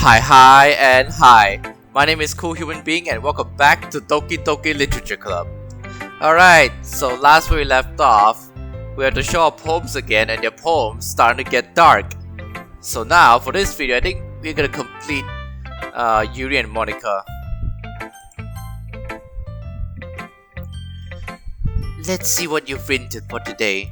Hi and hi. My name is Cool Human Being and welcome back to Doki Literature Club. Alright, so last where we left off, we had to show our poems again and their poems starting to get dark. So now, for this video, I think we're gonna complete Yuri and Monika. Let's see what you've written for today. ...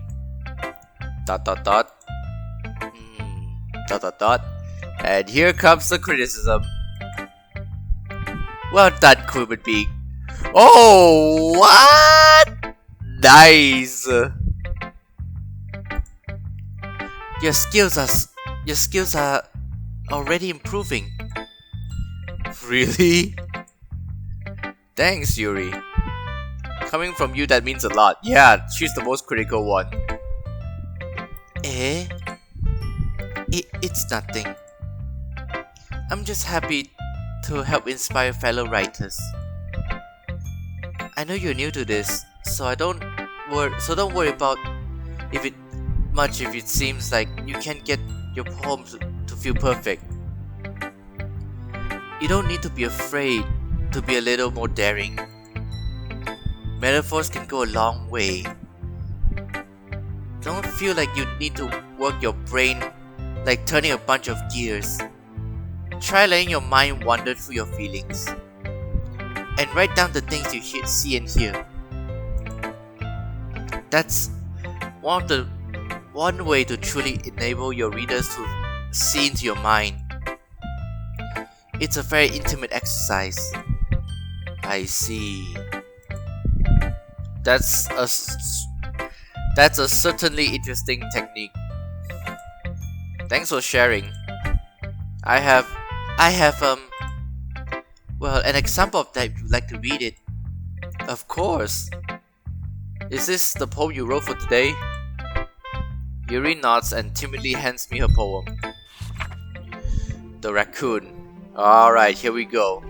And here comes the criticism. Well done, Human Being. Oh, what? Nice. Your skills are already improving. Really? Thanks, Yuri. Coming from you, that means a lot. Yeah, she's the most critical one. Eh? It's nothing. I'm just happy to help inspire fellow writers. I know you're new to this, so don't worry about if it seems like you can't get your poems to feel perfect. You don't need to be afraid to be a little more daring. Metaphors can go a long way. Don't feel like you need to work your brain like turning a bunch of gears. Try letting your mind wander through your feelings and write down the things you see and hear. That's one way to truly enable your readers to see into your mind. It's a very intimate exercise. I see. That's a certainly interesting technique. Thanks for sharing. I have an example of that if you'd like to read it. Of course. Is this the poem you wrote for today? Yuri nods and timidly hands me her poem. The Raccoon. Alright, here we go.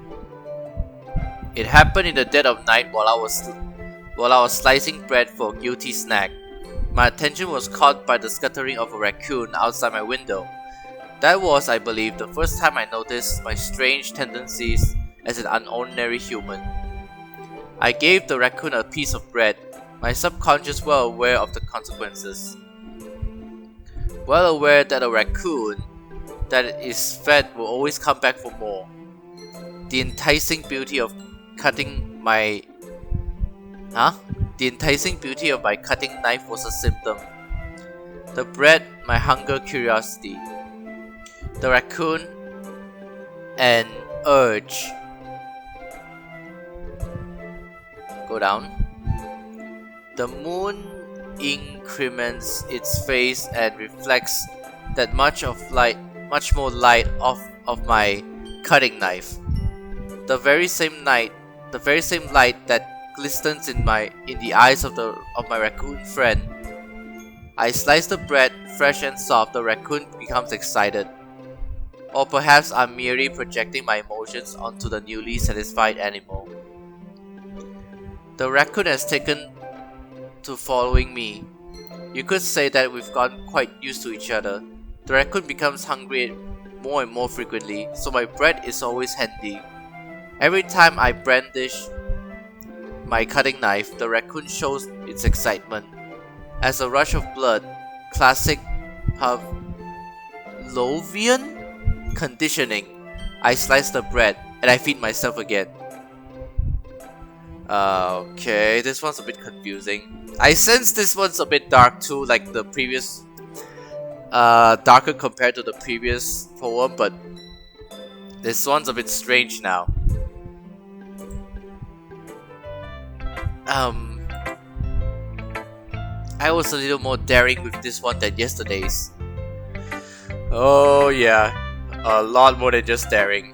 It happened in the dead of night while I was slicing bread for a guilty snack. My attention was caught by the scuttering of a raccoon outside my window. That was, I believe, the first time I noticed my strange tendencies as an unordinary human. I gave the raccoon a piece of bread, my subconscious well aware of the consequences. Well aware that a raccoon that is fed will always come back for more. The enticing beauty of my cutting knife was a symptom. The bread, my hunger, curiosity. The raccoon, an urge. Go down. The moon increments its face and reflects that much more light of my cutting knife. The very same light that glistens in the eyes of my raccoon friend. I slice the bread, fresh and soft. The raccoon becomes excited. Or perhaps I'm merely projecting my emotions onto the newly satisfied animal. The raccoon has taken to following me. You could say that we've gotten quite used to each other. The raccoon becomes hungry more and more frequently, so my bread is always handy. Every time I brandish my cutting knife, the raccoon shows its excitement. As a rush of blood, classic Pavlovian conditioning, I slice the bread and I feed myself again. Okay, this one's a bit confusing. I sense this one's a bit dark too, like the previous, darker compared to the previous poem, but this one's a bit strange now. I was a little more daring with this one than yesterday's. Oh yeah, a lot more than just daring.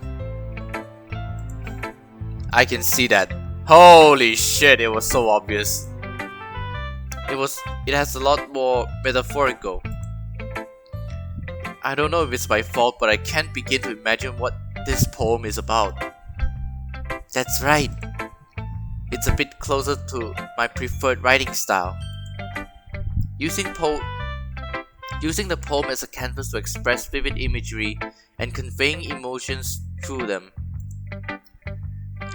I can see that. Holy shit, it was so obvious. It has a lot more metaphorical. I don't know if it's my fault, but I can't begin to imagine what this poem is about. That's right. It's a bit closer to my preferred writing style. Using using the poem as a canvas to express vivid imagery and conveying emotions through them.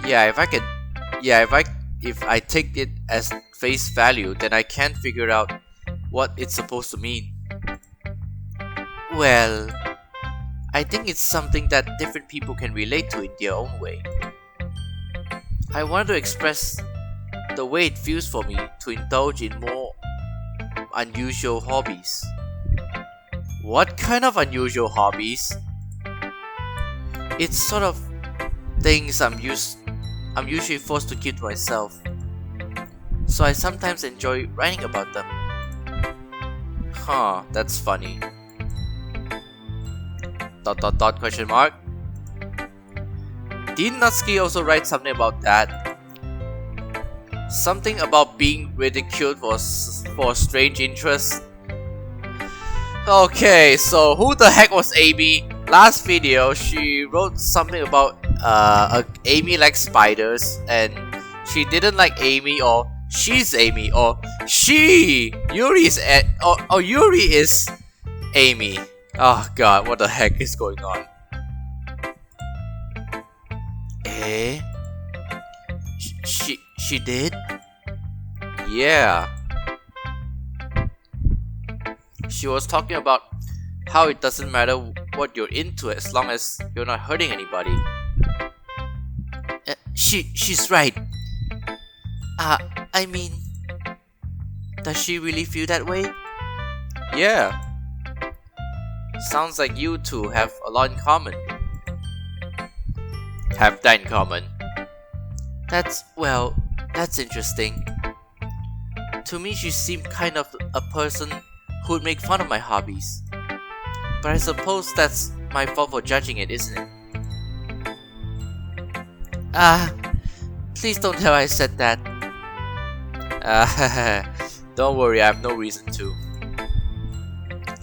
Yeah, if I take it as face value, then I can't figure out what it's supposed to mean. Well, I think it's something that different people can relate to in their own way. I wanted to express the way it feels for me to indulge in more unusual hobbies. What kind of unusual hobbies? It's sort of things I'm usually forced to keep to myself, so I sometimes enjoy writing about them. Huh, that's funny. ... question mark. Didn't Natsuki also write something about that? Something about being ridiculed for strange interests? Okay, so who the heck was Amy? Last video, she wrote something about Amy likes spiders, and she didn't like Amy, or she's Amy, or Yuri is Amy. Oh god, what the heck is going on? Eh? She did? Yeah. She was talking about how it doesn't matter what you're into as long as you're not hurting anybody. She's right. I mean, does she really feel that way? Yeah. Sounds like you two have a lot in common. Have that in common? That's interesting. To me, she seemed kind of a person who would make fun of my hobbies. But I suppose that's my fault for judging it, isn't it? Please don't tell I said that. Don't worry, I have no reason to.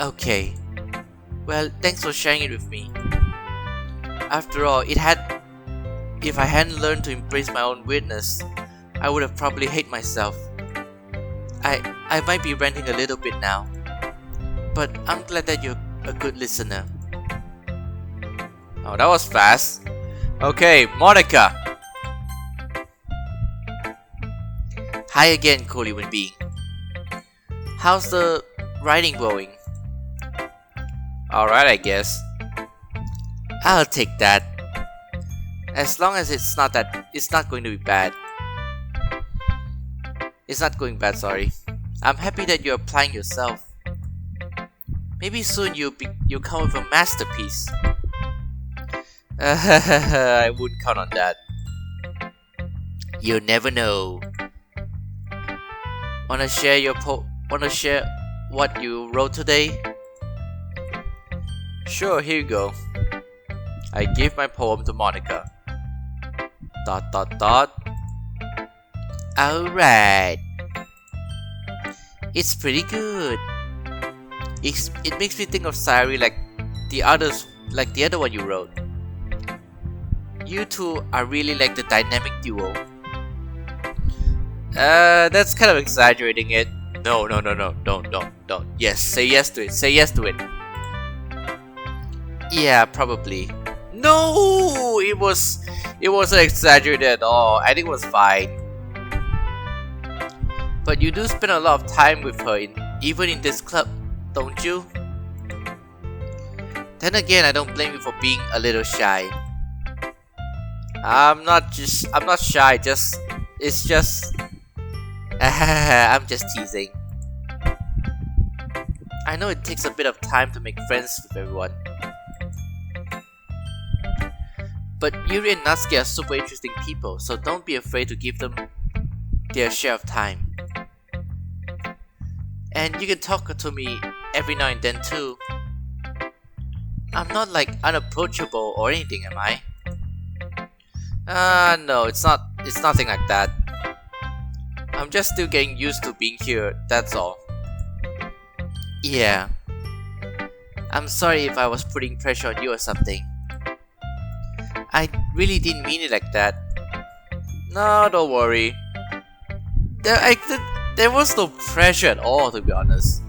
Okay. Well, thanks for sharing it with me. After all, if I hadn't learned to embrace my own weirdness, I would have probably hated myself. I might be ranting a little bit now, but I'm glad that you're a good listener. Oh, that was fast. Okay, Monika. Hi again, cool human being. How's the writing going? Alright, I guess. I'll take that. As long as it's not going to be bad. It's not going bad, sorry. I'm happy that you're applying yourself. Maybe soon you'll come with a masterpiece. I wouldn't count on that. You never know. Wanna share what you wrote today? Sure, here you go. I give my poem to Monika. ... Alright. It's pretty good. It makes me think of Sayuri like the other one you wrote. You two are really like the dynamic duo. That's kind of exaggerating it. No, don't. Yes, say yes to it. Yeah, probably. No, it wasn't exaggerated at all. I think it was fine. But you do spend a lot of time with her, even in this club, don't you? Then again, I don't blame you for being a little shy. I'm not shy. I'm just teasing. I know it takes a bit of time to make friends with everyone. But Yuri and Natsuki are super interesting people, so don't be afraid to give them their share of time. And you can talk to me every now and then too. I'm not like unapproachable or anything, am I? No, it's nothing like that. I'm just still getting used to being here, that's all. Yeah. I'm sorry if I was putting pressure on you or something. I really didn't mean it like that. No, don't worry. There was no pressure at all, to be honest.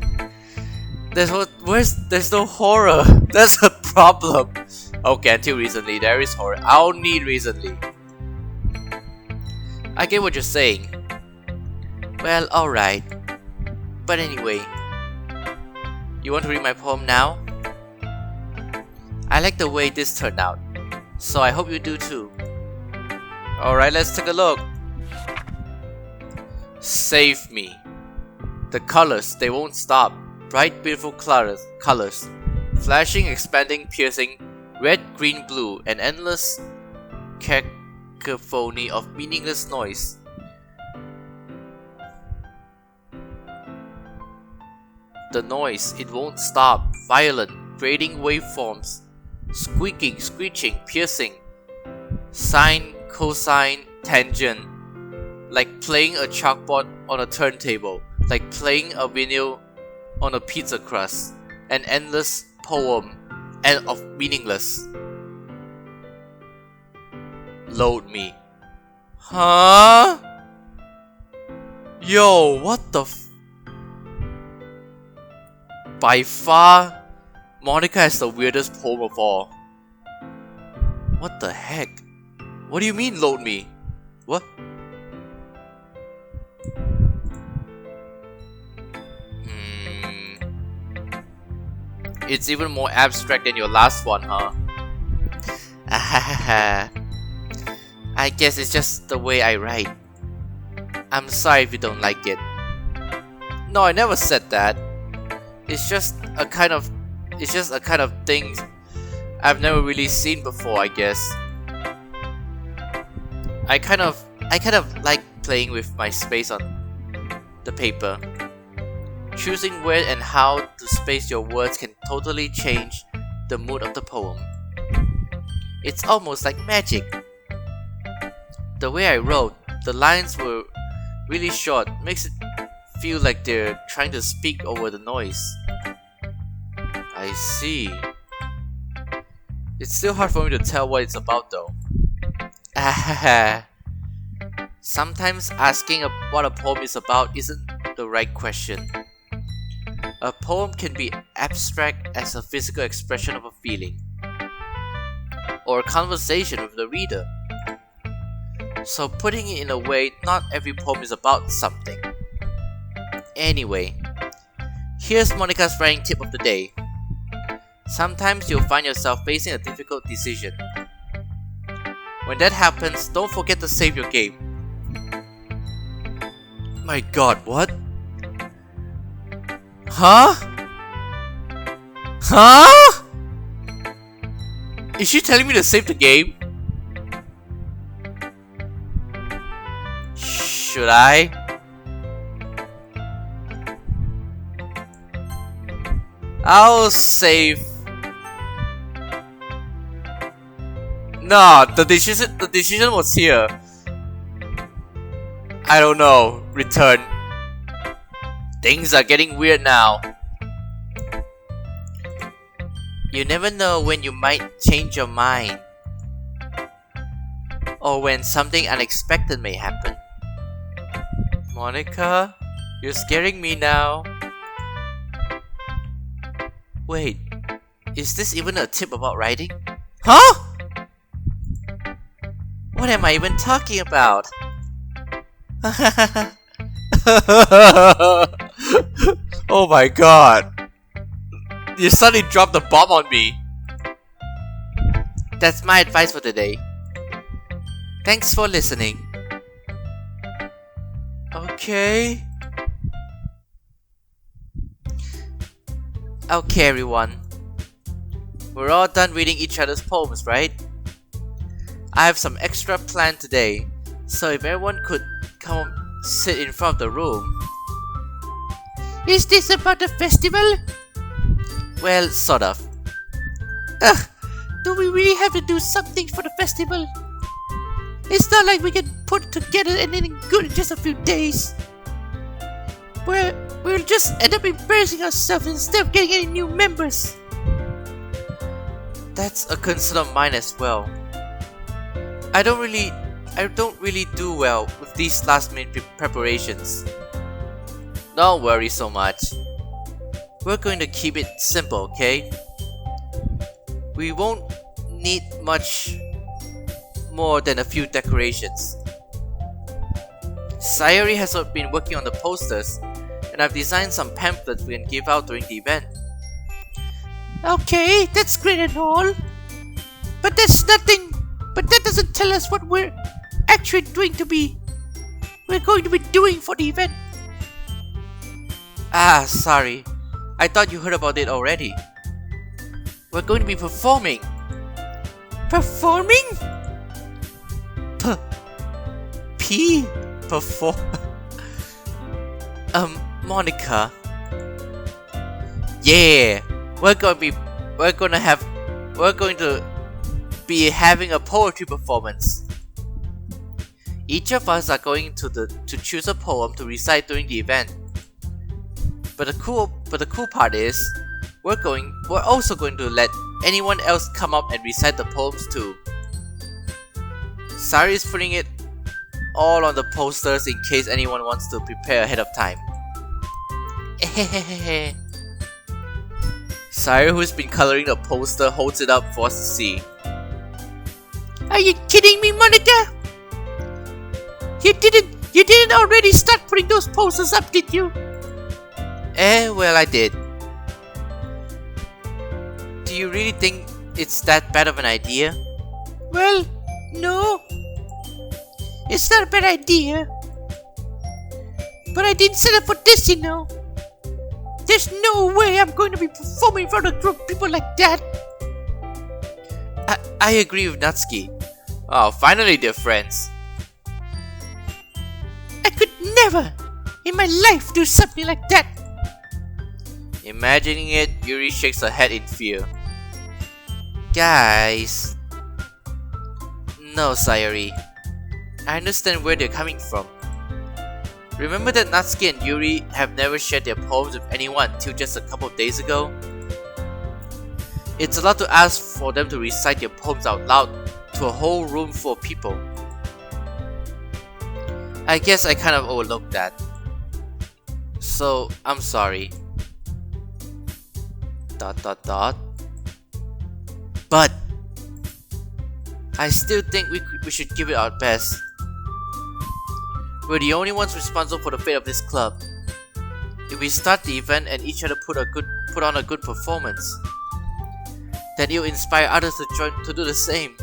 There's no horror. That's a problem. Okay, until recently there is horror. I'll need recently. I get what you're saying. Well, alright. But anyway, you want to read my poem now? I like the way this turned out, so I hope you do too. Alright, let's take a look. Save me. The colors, they won't stop. Bright, beautiful colors. Flashing, expanding, piercing. Red, green, blue. An endless cacophony of meaningless noise. The noise, it won't stop. Violent, grating waveforms. Squeaking, screeching, piercing. Sine, cosine, tangent. Like playing a chalkboard on a turntable. Like playing a vinyl on a pizza crust. An endless poem and of meaningless. Load me. Huh? Yo, what the By far, Monika has the weirdest poem of all. What the heck? What do you mean, load me? What? It's even more abstract than your last one, huh? I guess it's just the way I write. I'm sorry if you don't like it. No, I never said that. It's just a kind of thing I've never really seen before, I guess. I kind of like playing with my space on the paper. Choosing where and how to space your words can totally change the mood of the poem. It's almost like magic. The way I wrote, the lines were really short, makes it feel like they're trying to speak over the noise. I see. It's still hard for me to tell what it's about though. Sometimes asking what a poem is about isn't the right question. A poem can be abstract as a physical expression of a feeling, or a conversation with the reader. So putting it in a way, not every poem is about something. Anyway, here's Monika's writing tip of the day. Sometimes you'll find yourself facing a difficult decision. When that happens, don't forget to save your game. My god, what? Huh? Huh? Is she telling me to save the game? Should I? I'll save. No, the decision was here. I don't know. Return. Things are getting weird now. You never know when you might change your mind, or when something unexpected may happen. Monika, you're scaring me now. Wait, is this even a tip about writing? Huh? What am I even talking about? Oh my god. You suddenly dropped the bomb on me. That's my advice for today. Thanks for listening. Okay. Okay, everyone. We're all done reading each other's poems, right? I have some extra planned today, so if everyone could come sit in front of the room. Is this about the festival? Well, sort of. Ugh, do we really have to do something for the festival? It's not like we can put together anything good in just a few days. We'll just end up embarrassing ourselves instead of getting any new members. That's a concern of mine as well. I don't really do well with these last minute preparations. Don't worry so much. We're going to keep it simple, okay? We won't need much more than a few decorations. Sayori has been working on the posters, and I've designed some pamphlets we can give out during the event. Okay, that's great and all. But there's nothing. But that doesn't tell us what we're actually going to be doing for the event. Ah, sorry. I thought you heard about it already. We're going to be performing. Performing? Perform. Monika. Yeah, we're going to be having a poetry performance. Each of us are going to choose a poem to recite during the event. But the cool part is, we're also going to let anyone else come up and recite the poems too. Sayori is putting it all on the posters in case anyone wants to prepare ahead of time. Sayori, who's been coloring the poster, holds it up for us to see. Are you kidding me, Monika? You didn't already start putting those posters up, did you? Well, I did. Do you really think it's that bad of an idea? Well, no. It's not a bad idea. But I didn't set up for this, you know. There's no way I'm going to be performing in front of a group of people like that. I agree with Natsuki. Oh, finally they're friends. I could never in my life do something like that. Imagining it, Yuri shakes her head in fear. Guys. No, Sayori. I understand where they're coming from. Remember that Natsuki and Yuri have never shared their poems with anyone till just a couple of days ago? It's a lot to ask for them to recite their poems out loud to a whole room full of people. I guess I kind of overlooked that. So, I'm sorry. ... But I still think we should give it our best. We're the only ones responsible for the fate of this club. If we start the event and each other put on a good performance, then it'll inspire others to do the same.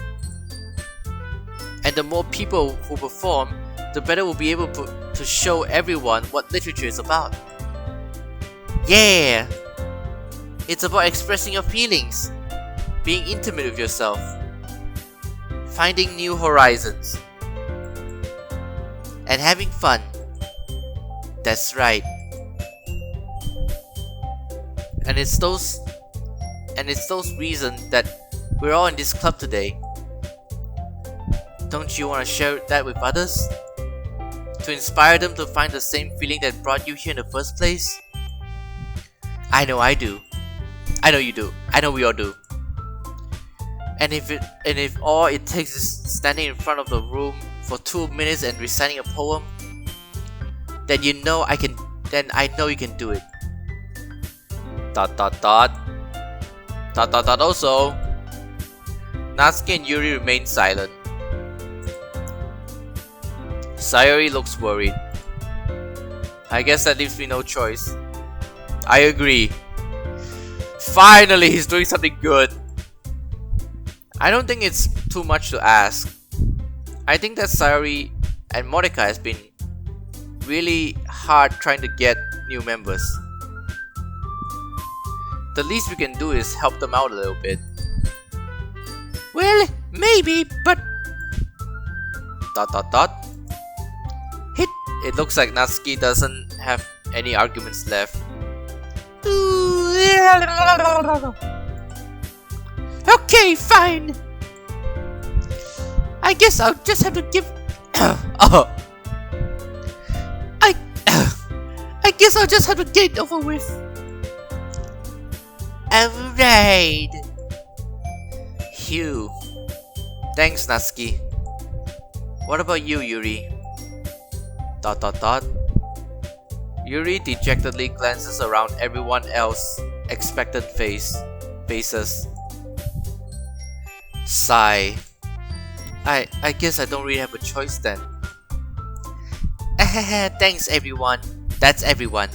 And the more people who perform, the better we'll be able to show everyone what literature is about. Yeah! It's about expressing your feelings, being intimate with yourself, finding new horizons, and having fun. That's right. And it's those reasons that we're all in this club today. Don't you want to share that with others? To inspire them to find the same feeling that brought you here in the first place? I know I do. I know you do. I know we all do. And if all it takes is standing in front of the room for 2 minutes and reciting a poem, then I know you can do it. ... Also, Natsuki and Yuri remain silent. Sayori looks worried. I guess that leaves me no choice. I agree. Finally, he's doing something good. I don't think it's too much to ask. I think that Sayori and Monika has been really hard trying to get new members. The least we can do is help them out a little bit. Well, maybe, but... ... It looks like Natsuki doesn't have any arguments left. Okay, fine. I guess I'll just have to give... I guess I'll just have to get it over with. Alright. Phew. Thanks, Natsuki. What about you, Yuri? ... Yuri dejectedly glances around everyone else's expectant faces. Sigh. I guess I don't really have a choice then. Thanks everyone. That's everyone.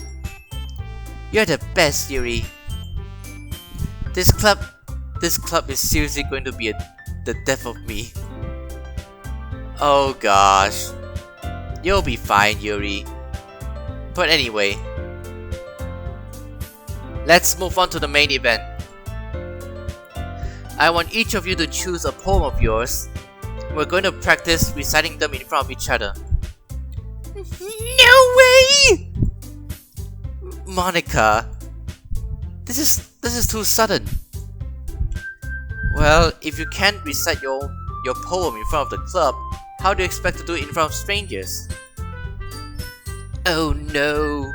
You're the best, Yuri. This club is seriously going to be the death of me. Oh gosh. You'll be fine, Yuri. But anyway, let's move on to the main event. I want each of you to choose a poem of yours. We're going to practice reciting them in front of each other. No way! Monika, this is too sudden. Well, if you can't recite your poem in front of the club, how do you expect to do it in front of strangers? Oh no.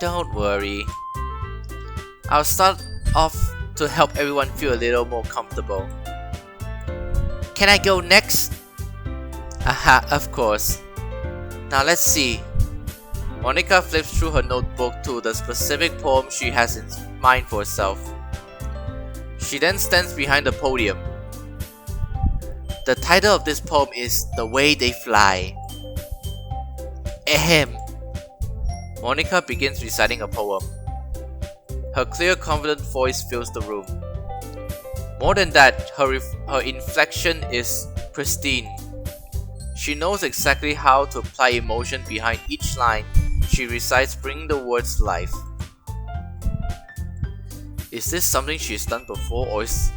Don't worry. I'll start off to help everyone feel a little more comfortable. Can I go next? Aha, of course. Now let's see. Monika flips through her notebook to the specific poem she has in mind for herself. She then stands behind the podium. The title of this poem is The Way They Fly. Ahem. Monika begins reciting a poem. Her clear, confident voice fills the room. More than that, her inflection is pristine. She knows exactly how to apply emotion behind each line she recites, bringing the words to life. Is this something she's done before, or is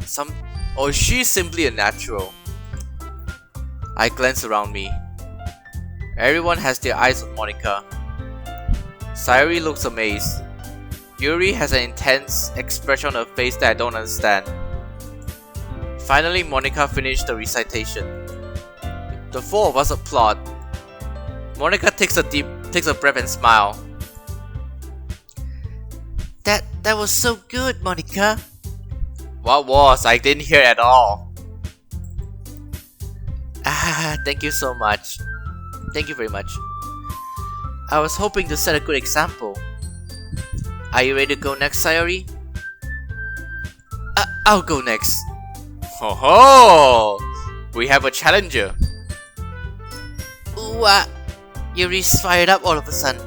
she simply a natural? I glance around me. Everyone has their eyes on Monika. Sayuri looks amazed. Yuri has an intense expression on her face that I don't understand. Finally, Monika finished the recitation. The four of us applaud. Monika takes a breath and smiles. That was so good, Monika. What was? I didn't hear at all. Thank you so much. Thank you very much. I was hoping to set a good example. Are you ready to go next, Sayuri? I'll go next. Ho ho! We have a challenger. Ooh, Yuri's fired up all of a sudden.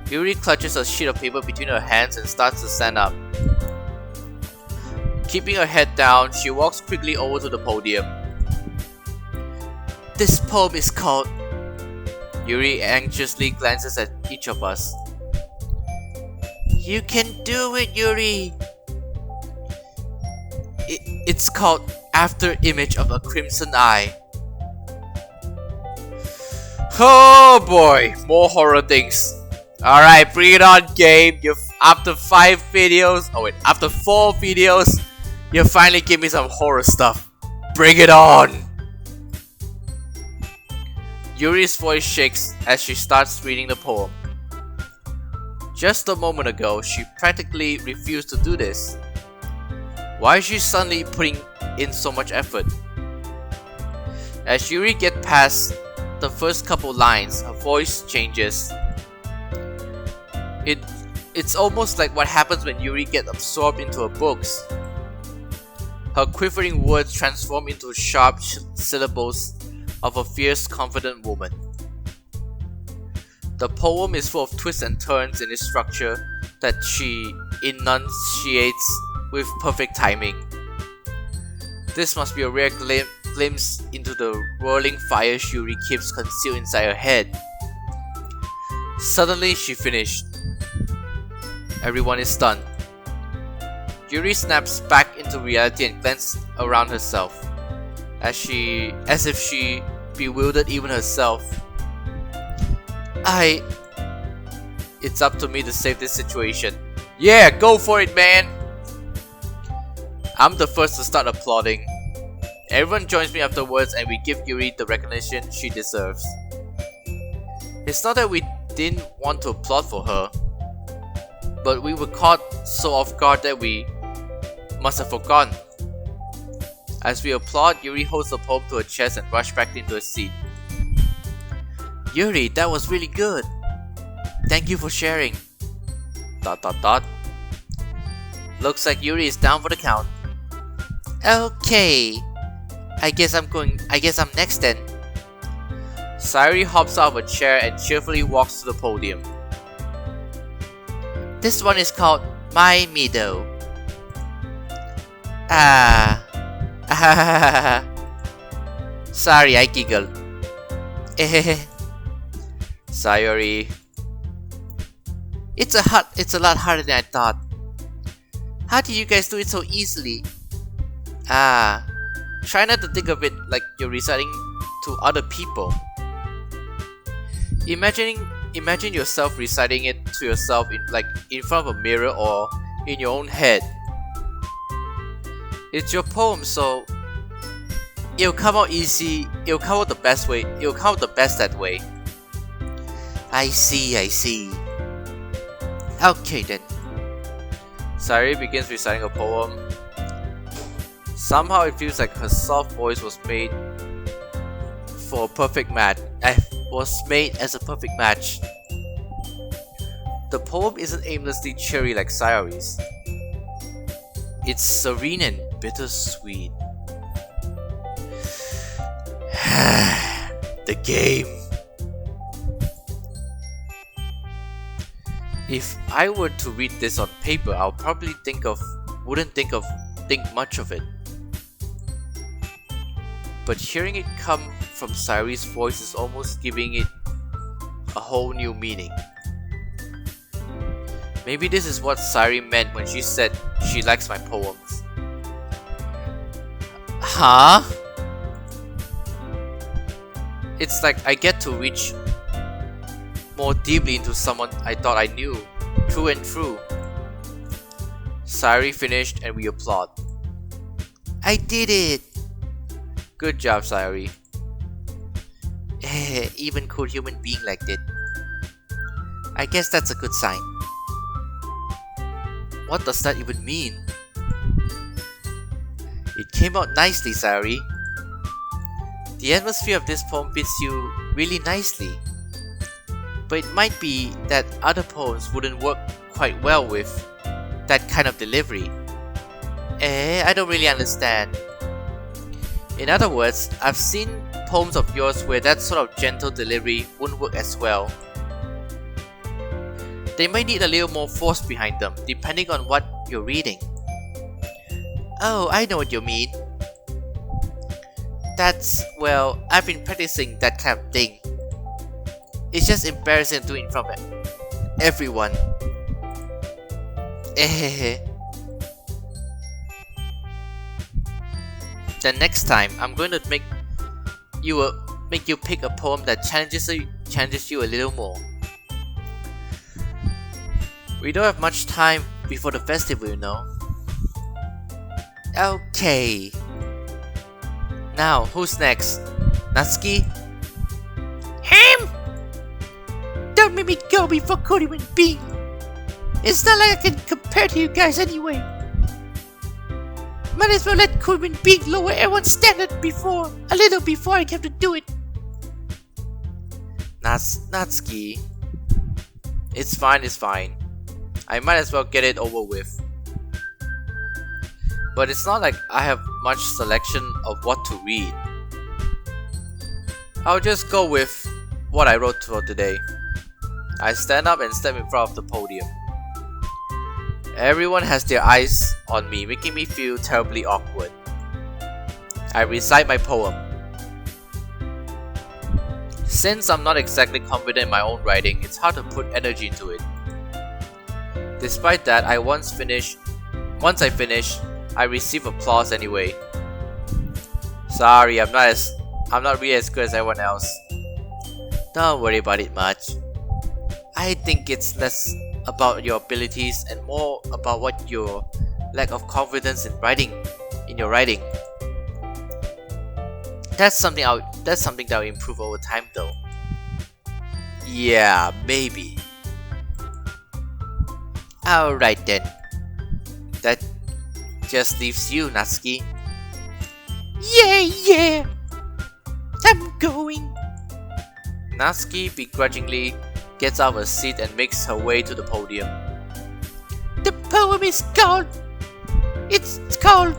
Yuri clutches a sheet of paper between her hands and starts to stand up. Keeping her head down, she walks quickly over to the podium. This poem is called... Yuri anxiously glances at each of us. You can do it, Yuri! It's called After Image of a Crimson Eye. Oh boy, more horror things. Alright, bring it on, game. After 4 videos, you finally give me some horror stuff. Bring it on! Yuri's voice shakes as she starts reading the poem. Just a moment ago, she practically refused to do this. Why is she suddenly putting in so much effort? As Yuri gets past the first couple lines, her voice changes. It's almost like what happens when Yuri gets absorbed into her books. Her quivering words transform into sharp syllables of a fierce, confident woman. The poem is full of twists and turns in its structure that she enunciates with perfect timing. This must be a rare glimpse into the whirling fire Yuri keeps concealed inside her head. Suddenly, she finished. Everyone is stunned. Yuri snaps back into reality and glances around herself, as if she bewildered even herself. It's up to me to save this situation. Yeah, go for it, man! I'm the first to start applauding. Everyone joins me afterwards and we give Yuri the recognition she deserves. It's not that we didn't want to applaud for her, but we were caught so off guard that we must have forgotten. As we applaud, Yuri holds the poem to her chest and rushes back into her seat. Yuri, that was really good. Thank you for sharing. ... Looks like Yuri is down for the count. Okay. I guess I'm next then. Sayuri hops out of a chair and cheerfully walks to the podium. This one is called My Meadow. Sorry, I giggled. Sayuri. It's a lot harder than I thought. How do you guys do it so easily? Try not to think of it like you're reciting to other people. Imagine yourself reciting it to yourself in front of a mirror or in your own head. It's your poem, so it'll come out easy. It'll come out the best way. It'll come out the best that way. I see. Okay then. Sayuri begins reciting a poem. Somehow it feels like her soft voice was made for a perfect match. Was made as a perfect match. The poem isn't aimlessly cheery like Sayuri's. It's serene and bittersweet. The game. If I were to read this on paper, I'll probably wouldn't think much of it. But hearing it come from Sayuri's voice is almost giving it a whole new meaning. Maybe this is what Sayuri meant when she said she likes my poems. Huh? It's like I get to reach more deeply into someone I thought I knew, through and through. Sayuri finished and we applaud. I did it! Good job, Sayuri. Even cool human being like it. I guess that's a good sign. What does that even mean? It came out nicely, Sayuri. The atmosphere of this poem fits you really nicely. But it might be that other poems wouldn't work quite well with that kind of delivery. I don't really understand. In other words, I've seen poems of yours where that sort of gentle delivery wouldn't work as well. They might need a little more force behind them, depending on what you're reading. Oh, I know what you mean. Well, I've been practicing that kind of thing. It's just embarrassing to do it in front of everyone. Then next time, I'm going to make you pick a poem that challenges you a little more. We don't have much time before the festival, you know. Okay. Now, who's next? Natsuki? Him! Don't make me go before Cody and B. It's not like I can compare to you guys anyway. Might as well let Cody and B lower everyone's standard a little before I have to do it. Natsuki. It's fine. I might as well get it over with. But it's not like I have much selection of what to read. I'll just go with what I wrote for today. I stand up and step in front of the podium. Everyone has their eyes on me, making me feel terribly awkward. I recite my poem. Since I'm not exactly confident in my own writing, it's hard to put energy into it. Despite that, once I finish, I receive applause anyway. Sorry, I'm not really as good as everyone else. Don't worry about it much. I think it's less about your abilities and more about what your lack of confidence in your writing. That's something that'll improve over time though. Yeah, maybe. Alright then. That just leaves you, Natsuki. Yeah. I'm going. Natsuki begrudgingly gets out of her seat and makes her way to the podium. The poem is called... It's called...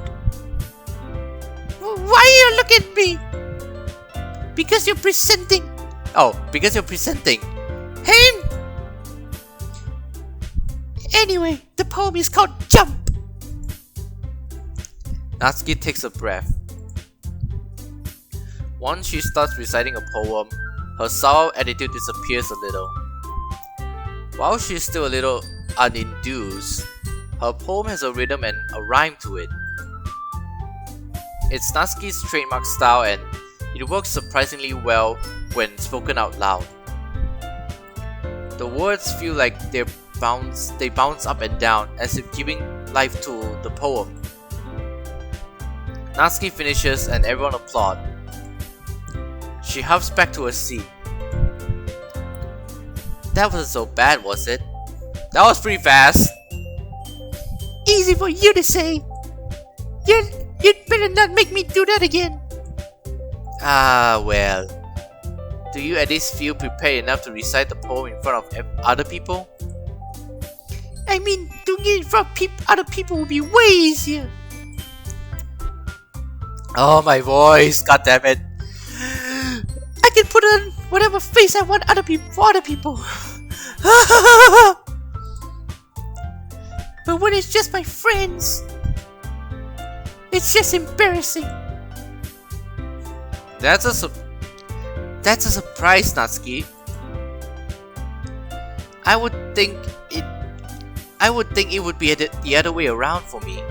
Why are you looking at me? Because you're presenting. Oh, because you're presenting. Hey! Anyway, the poem is called Jump. Natsuki takes a breath. Once she starts reciting a poem, her sour attitude disappears a little. While she's still a little unenthused, her poem has a rhythm and a rhyme to it. It's Natsuki's trademark style and it works surprisingly well when spoken out loud. The words feel like they bounce up and down as if giving life to the poem. Natsuki finishes and everyone applauds. She huffs back to her seat. That wasn't so bad, was it? That was pretty fast. Easy for you to say. You'd better not make me do that again. Ah, well. Do you at least feel prepared enough to recite the poem in front of other people? I mean, doing it in front of other people would be way easier. Oh, my voice, god damn it. I can put on whatever face I want for other people. But when it's just my friends, it's just embarrassing. That's a surprise, Natsuki. I would think it would be the other way around for me.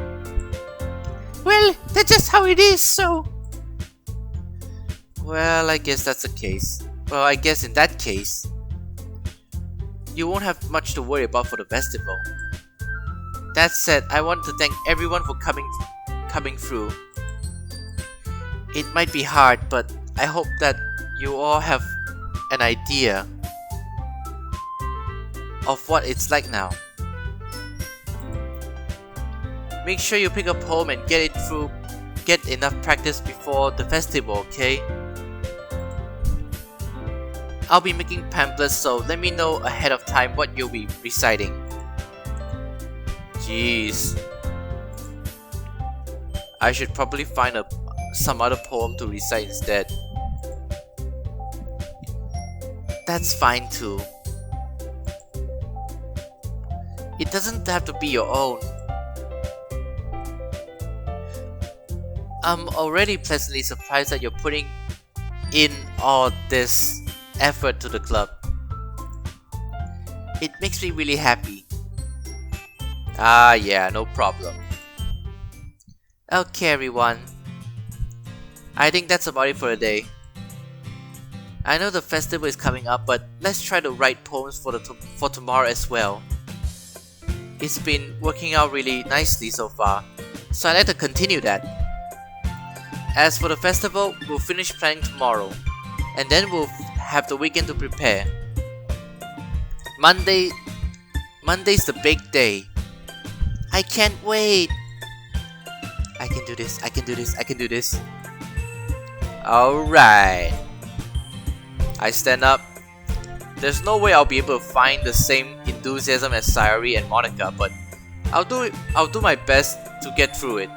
Well, that's just how it is, so... Well, I guess that's the case. Well, I guess in that case, you won't have much to worry about for the festival. That said, I want to thank everyone for coming through. It might be hard, but I hope that you all have an idea of what it's like now. Make sure you pick a poem and get enough practice before the festival, okay? I'll be making pamphlets, so let me know ahead of time what you'll be reciting. Jeez. I should probably find some other poem to recite instead. That's fine too. It doesn't have to be your own. I'm already pleasantly surprised that you're putting in all this effort to the club. It makes me really happy. Ah, yeah, no problem. Okay, everyone. I think that's about it for the day. I know the festival is coming up, but let's try to write poems for tomorrow as well. It's been working out really nicely so far, so I'd like to continue that. As for the festival, we'll finish planning tomorrow, and then we'll have the weekend to prepare. Monday's the big day. I can't wait. I can do this, I can do this, I can do this. Alright. I stand up. There's no way I'll be able to find the same enthusiasm as Sayori and Monika, but I'll do my best to get through it.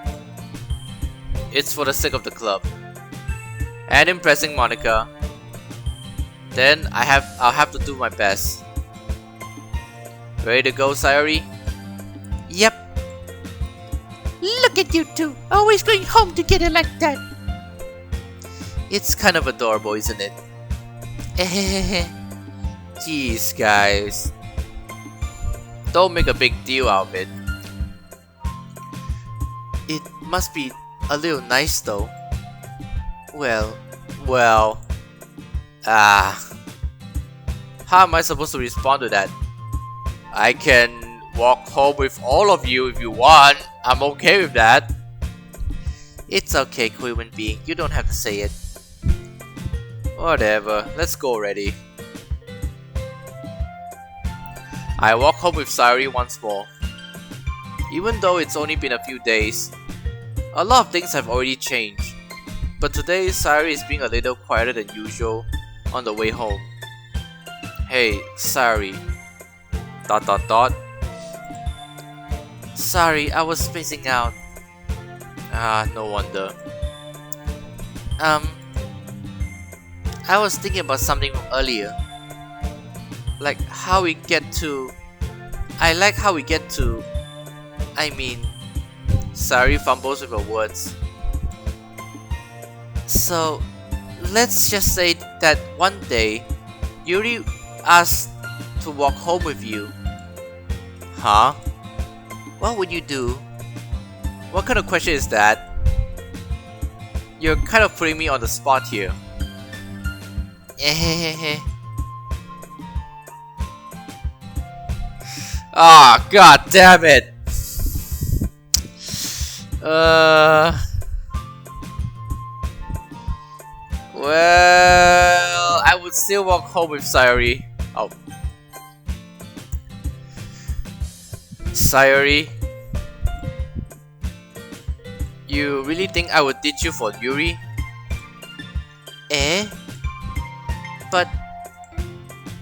It's for the sake of the club. And impressing Monika. Then I'll have to do my best. Ready to go, Sayori? Yep. Look at you two, always going home together like that. It's kind of adorable, isn't it? Jeez, guys. Don't make a big deal out of it. It must be a little nice though. Well. How am I supposed to respond to that? I can walk home with all of you if you want. I'm okay with that. It's okay, human being. You don't have to say it. Whatever. Let's go already. I walk home with Sayori once more. Even though it's only been a few days, a lot of things have already changed. But today, Sayori is being a little quieter than usual on the way home. Hey, sorry. ... Sorry, I was spacing out. Ah, no wonder. I was thinking about something from earlier. Like how we get to... I like how we get to... I mean... Sorry, fumbles with her words. So, let's just say that one day, Yuri asked to walk home with you. Huh? What would you do? What kind of question is that? You're kind of putting me on the spot here. Ah, god damn it! Well, I would still walk home with Sayori. Oh. Sayori? You really think I would ditch you for Yuri? Eh? But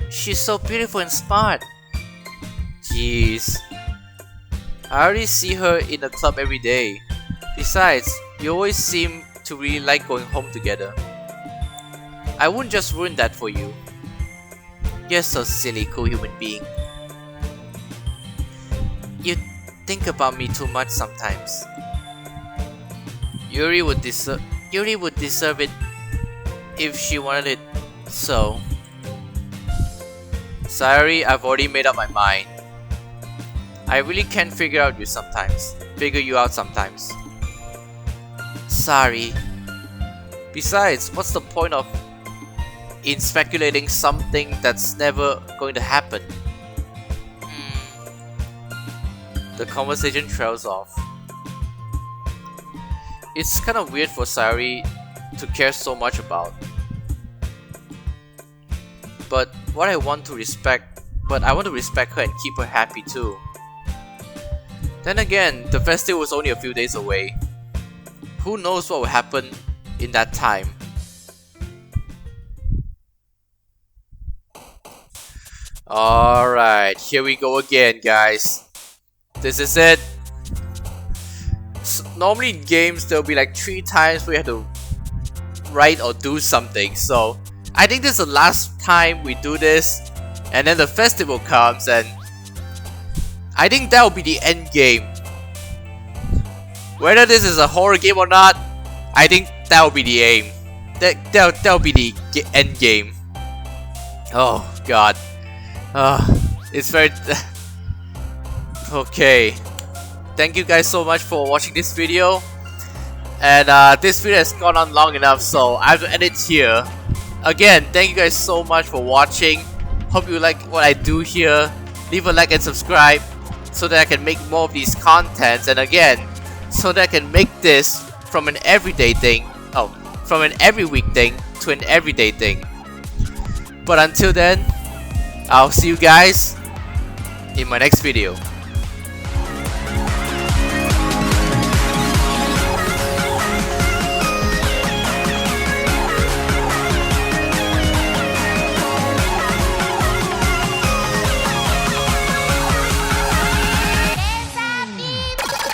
she's so beautiful and smart. Jeez. I already see her in the club every day. Besides, you always seem to really like going home together. I wouldn't just ruin that for you. You're so silly, cool human being. You think about me too much sometimes. Yuri would deserve it if she wanted it so. Sorry, I've already made up my mind. I really can't figure you out sometimes. Sorry. Besides, what's the point of in speculating something that's never going to happen? The conversation trails off. It's kind of weird for Sayori to care so much about. But I want to respect her and keep her happy too. Then again, the festival was only a few days away. Who knows what will happen in that time? Alright, here we go again, guys. This is it. Normally in games there'll be like 3 times where you have to write or do something, so I think this is the last time we do this, and then the festival comes, and I think that will be the end game. Whether this is a horror game or not, I think that will be the aim. That'll be the end game. Oh god. It's very... Okay. Thank you guys so much for watching this video. And this video has gone on long enough, so I have to end it here. Again, thank you guys so much for watching. Hope you like what I do here. Leave a like and subscribe so that I can make more of these contents. And again, so that I can make this from an everyday thing. Oh, from an every week thing to an everyday thing. But until then, I'll see you guys in my next video.